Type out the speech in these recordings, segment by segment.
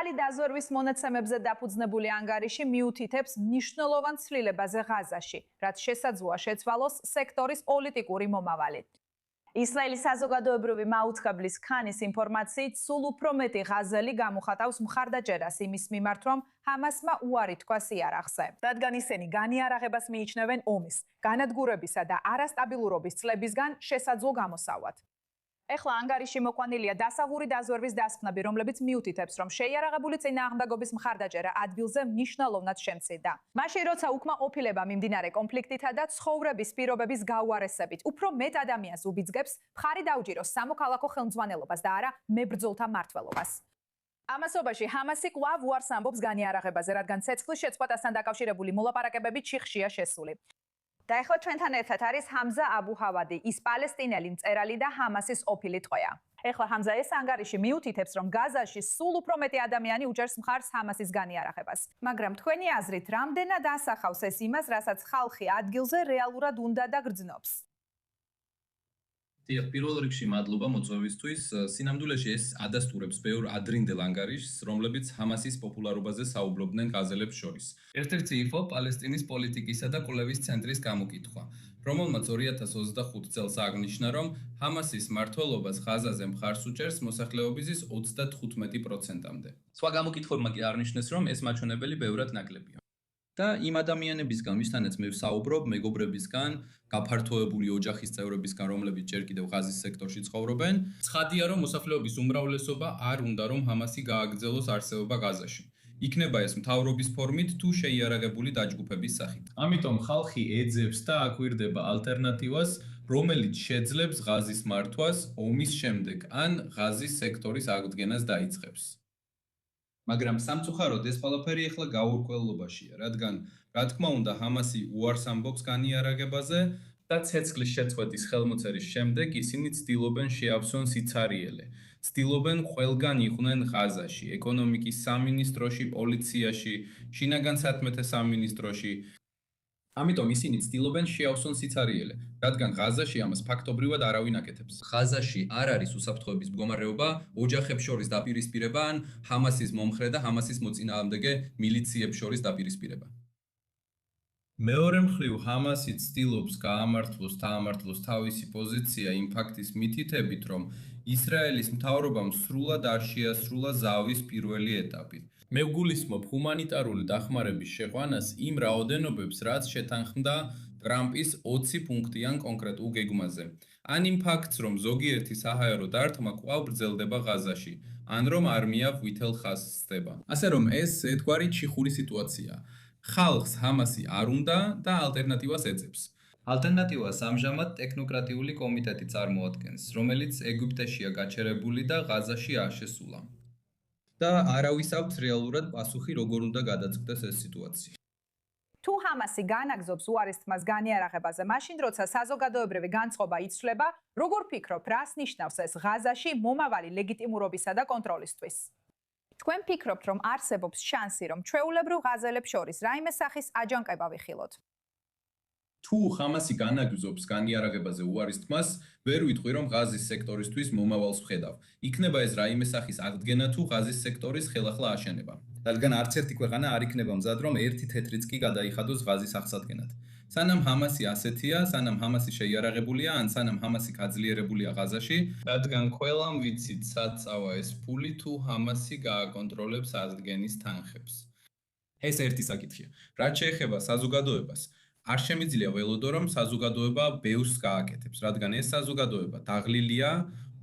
ახალი დაზვერვის მონაცემებზე დაფუძნებული ანგარიში მიუთითებს მნიშვნელოვან ცვლილებაზე ღაზაში, რაც შესაძლოა შეცვალოს სექტორის პოლიტიკური მომავალი. ისრაელის საზოგადოებრივი მაუწყებლის ქანის ინფორმაციით, სულ უფრო მეტი ღაზელი გამოხატავს მხარდაჭერას იმის მიმართ, რომ ჰამასმა უარი თქვა იარაღზე. რადგან ისინი განიარაღებას მიიჩნევენ ომის, განადგურებისა და არასტაბილურობის წლებისგან შესაძლო გამოსავალად. ეხლა ანგარიში მოყვანილია დასაღური დაზვერვის დასკვნები, რომლებიც მიუთითებს, რომ შეიარაღებული წინააღმდეგობის მხარდაჭერა ადგილზე მნიშვნელოვნად შემცირდა. მაშინ, როცა უკმაყოფილება მიმდინარე კონფლიქტითა და ცხოვრების პირობების გაუარესებით, უფრო მეტ ადამიანს უბიძგებს მხარი დაუჭიროს სამოქალაქო ხელმძღვანელობას და არა მებრძოლთა მმართველობას. ამასობაში ჰამასი კვლავ უარს ამბობს განიარაღებაზე, რადგან ცეცხლის შეწყვეტასთან დაკავშირებული მოლაპარაკებები ჩიხშია შესული. და ეხლა ჩვენთან ერთად არის ჰამზა აბუ-ჰავადი, ის პალესტინელი მწერალი და ჰამასის ყოფილი ტყვეა. ეხლა ჰამზა, ეს ანგარიში მიუთითებს, რომ გაზაში სულ უფრო მეტი ადამიანი უჭერს მხარს ჰამასის განიარაღებას. მაგრამ თქვენი აზრით, რამდენად ასახავს ეს იმას, რასაც ხალხი ადგილზე რეალურად უნდა და გრძნობს? დიახ, პირველ რიგში მადლობა მოწვევისთვის. სინამდვილეში ეს ადასტურებს ბევრ ადრინდელ ანგარიშს, რომლებიც ჰამასის პოპულარობაზე საუბრობდნენ გაზელებს შორის. ერთ-ერთი იყო პალესტინის პოლიტიკისა და კვლევის ცენტრის გამოკითხვა, რომელმაც 2025 წელს აღნიშნა, რომ ჰამასის მმართველობას ღაზაზე მხარს უჭერს მოსახლეობის 35%-მდე. სხვა გამოკითხვებმა კი აღნიშნეს, რომ ეს მაჩვენებელი ბევრად ნაკლებია. და იმ ადამიანებისგან, ვისთანაც მე ვსაუბრობ, მეგობრებისგან, გაფართოებული ოჯახის წევრებისგან, რომლებიც ჯერ კიდევ ღაზის სექტორში ცხოვრობენ, ცხადია, რომ მოსახლეობის უმრავლესობა არ უნდა, რომ ჰამასი გააგრძელოს არსებობა ღაზაში. იქნება ეს მთავრობის ფორმით თუ შეიარაღებული დაჯგუფების სახით. ამიტომ ხალხი ეძებს და აკვირდება ალტერნატივას, რომელიც შეძლებს ღაზის მართვას ომის შემდეგ ან ღაზის სექტორის აღდგენას დაიწყებს. მაგრამ სამწუხაროდ ეს ყველაფერი ახლა გაურკვევლობაშია, რადგან რა თქმა უნდა ჰამასი უარს ამბობს განიარაღებაზე და ცეცხლის შეწყვეტის ხელმოწერის შემდეგ ისინი ცდილობენ შეავსონ სიცარიელე. ცდილობენ ყველგან იყვნენ ღაზაში, ეკონომიკის სამინისტროში, პოლიციაში, შინაგან საქმეთა სამინისტროში. ამიტომ ისინი ცდილობენ შეავსონ სიცარიელე, რადგან ღაზაში ამას ფაქტობრივად არავინ აკეთებს. ღაზაში არ არის უსაფრთხოების მდგომარეობა, ოჯახებს შორის დაპირისპირება ან ჰამასის მომხრე და ჰამასის მოწინააღმდეგე მილიციებს შორის დაპირისპირება. მეორე მხრივ ჰამასი ცდილობს გაამართლოს დაამართლოს თავისი პოზიცია იმ ფაქტის მითითებით, რომ ისრაელის მთავრობამ სრულად არ შეასრულა ზავის პირველი ეტაპი. მე ვგულისხმობ ჰუმანიტარული დახმარების შეყვანას იმ რაოდენობებს, რაც შეთანხმდა ტრამპის 20 პუნქტიან კონკრეტულ გეგმაზე. ან იმ ფაქტს, რომ ზოგიერთი საჰაერო დარტყმა კვლავ გრძელდება ღაზაში, ან რომ არმია ვითელ ხაზს სცდება. ასე რომ ეს ერთგვარი ჩიხური სიტუაციაა. ხალხს ჰამასი არ უნდა და ალტერნატივას ეძებს. ალტერნატივას ამჟამად ტექნოკრატიული კომიტეტი წარმოადგენს, რომელიც ეგვიპტეშია გაჩერებული და ღაზაში არ შესულა. და არავის აქვს რეალურად პასუხი, როგორ უნდა გადაწყვეტეს ეს სიტუაცია. თუ ჰამასი განაგზობს უარის თმას განიარაღებაზე, მაშინ როცა საზოგადოებრივი განწყობა იცვლება, როგორ ფიქრობ, რას ნიშნავს ეს ღაზაში მომავალი ლეგიტიმურობისა და კონტროლისთვის? თქვენ ფიქრობთ, რომ არსებობს შანსი, რომ ჩვეულებრივ ღაზელებს შორის რაიმე სახის აჯანყება ვიხილოთ? თუ ჰამასი განაგზობს განიარაღებაზე უარის თმას, ვერ ვიტყვი, რომ ღაზის სექტორისთვის მომავალს ვხედავ. იქნება ეს რაიმე სახის აღდგენა თუ ღაზის სექტორის ხელახლა აშენება. რადგან არც ერთი ქვეყანა არ იქნება მზად, რომ ერთი თეთრიც კი გადაიხადოს ღაზის აღსადგენად. სანამ ჰამასი ასეთია, სანამ ჰამასი შეიარაღებულია, ან სანამ ჰამასი გაძლიერებულია ღაზაში, რადგან ყველამ ვიცით, სად წავა ეს ფული თუ ჰამასი გააკონტროლებს აღდგენის თანხებს. ეს ერთი საკითხია. რაც შეეხება საზოგადოებას, არ შემიძლია ველოდო, რომ საზოგადოება ბევრს გააკეთებს, რადგან ეს საზოგადოება დაღლილია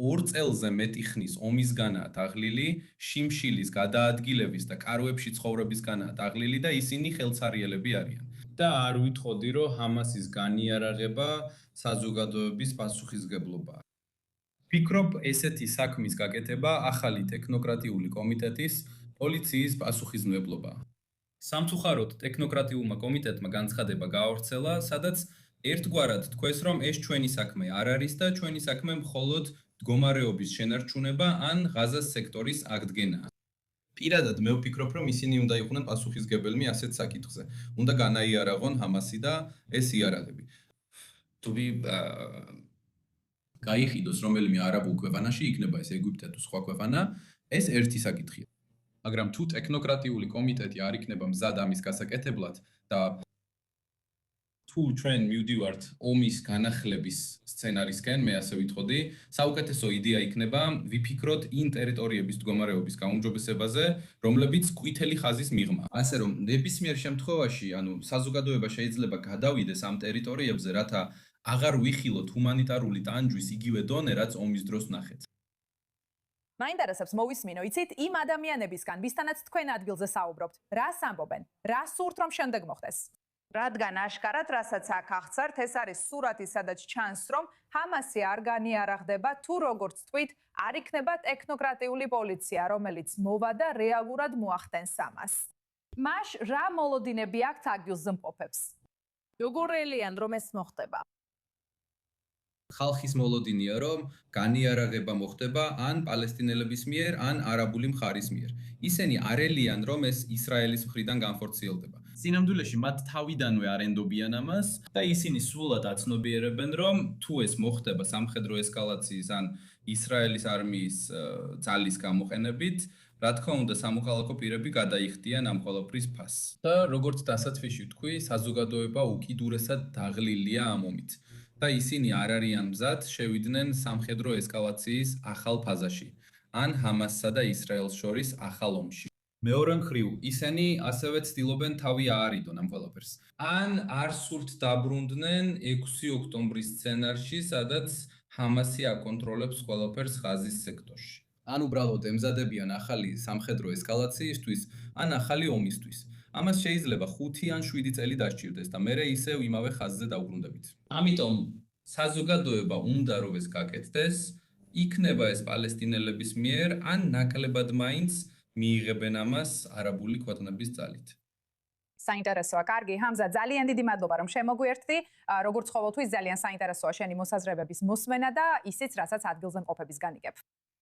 2 წელზე მეტი ხნის ომისგანაა დაღლილი, შიმშილის გადაადგილების და კარვებში ცხოვრებისგანაა დაღლილი და ისინი ხელცარიელები არიან. და არ ვითხოვდი, რომ ჰამასის განიარაღება საზოგადოების პასუხისმგებლობაა. ვფიქრობ, ესეთი საქმის გაკეთება ახალი ტექნოკრატიული კომიტეტის პოლიციის პასუხისმგებლობაა. სამწუხაროდ ტექნოკრატიულმა კომიტეტმა განცხადება გაავრცელა, სადაც ერთგვარად თქვეს, რომ ეს ჩვენი საქმე არ არის და ჩვენი საქმე მხოლოდ მდგომარეობის შენარჩუნება ან ღაზას სექტორის აღდგენაა. პირადად მე ვფიქრობ, რომ ისინი უნდა იყვნენ პასუხისმგებელნი ასეთ საკითხზე. უნდა განაიარაღონ ჰამასი და ეს იარაღები. თუ გაიხიდოს რომელიმე არაბულ ქვეყანაში, იქნება ეს ეგვიპტე თუ სხვა ქვეყანა, ეს ერთი საკითხია. მაგრამ თუ ტექნოკრატიული კომიტეტი არ იქნება მზად ამის გასაკეთებლად და თუ ჩვენ მივდივართ ომის განახლების სცენარისკენ, მე ასე ვიტყოდი, საუკეთესო იდეა იქნება ვიფიქროთ იმ ტერიტორიების მდგომარეობის გაუმჯობესებაზე, რომლებიც ყვითელი ხაზის მიღმა. ასე რომ, ნებისმიერ შემთხვევაში, საზოგადოება შეიძლება გადავიდეს ამ ტერიტორიებზე, რათა აღარ ვიხილოთ ჰუმანიტარული ტანჯვის იგივე დონე, რაც ომის დროს ნახეთ. მაინტერესებს მოვისმინო, იცით, იმ ადამიანებისგან, ვისთანაც თქვენ ადგილზე საუბრობთ, რას ამბობენ? რა სურთ რომ შემდეგ მოხდეს? რადგან აშკარად, რასაც აქ აღწერთ, ეს არის სურათი, სადაც ჩანს, რომ ჰამასი არ განიარაღდება, თუ როგორც თქვით, არ იქნება ტექნოკრატიული პოლიცია, რომელიც მოვა და რეალურად მოახდენს ამას. მაშ რა მოლოდინები აქვთ ადგილს მყოფებს? როგორელიან რომ ეს მოხდება? ხალხის მოლოდინია, რომ განიარაღება მოხდება ან პალესტინელების მიერ, ან არაბული მხარის მიერ. ისინი არელიან, რომ ეს ისრაელის მხრიდან განხორციელდება. სინამდვილეში მათ თავიდანვე არ ენდობიან ამას და ისინი სულად აცნობიერებენ, რომ თუ ეს მოხდება სამხედრო ესკალაციის ან ისრაელის არმიის ძალის გამოყენებით, რა თქმა უნდა, სამოქალაქო პირები გადაიხდიან ამ ყველაფრის ფასს. და როგორც დასაწყისში ვთქვი, საზოგადოება უკიდურესად დაღლილია ამ ომით. და ისინი არ არიან მზად შევიდნენ სამხედრო ესკალაციის ახალ ფაზაში, ან ჰამასსა და ისრაელს შორის ახალ ომში. მეორე მხრივ, ისინი ასევე ცდილობენ თავი აარიდონ ამ ყველაფერს. ან არ სურთ დაბრუნდნენ 6 ოქტომბრის სცენარში, სადაც ჰამასი აკონტროლებს ყველაფერს ღაზის სექტორში. ან უბრალოდ ემზადებიან ახალი სამხედრო ესკალაციისთვის, ან ახალი ომისთვის. ამას შეიძლება 5 ან 7 წელი დასჭირდეს და მერე ისევ იმავე ხაზზე დაუბრუნდებით. ამიტომ საზოგადოება უნდა რომ ეს გაკეთდეს, იქნება ეს პალესტინელების მიერ ან ნაკლებად მაინც მიიღებენ ამას არაბული ქვეყნების ძალით. საინტერესოა, კარგი, ჰამზა, ძალიან დიდი მადლობა რომ შემოგვიერთდი. როგორც ყოველთვის ძალიან საინტერესოა შენი მოსაზრებების მოსმენა და ისიც, რასაც ადგილზე მყოფებისგან იგებ.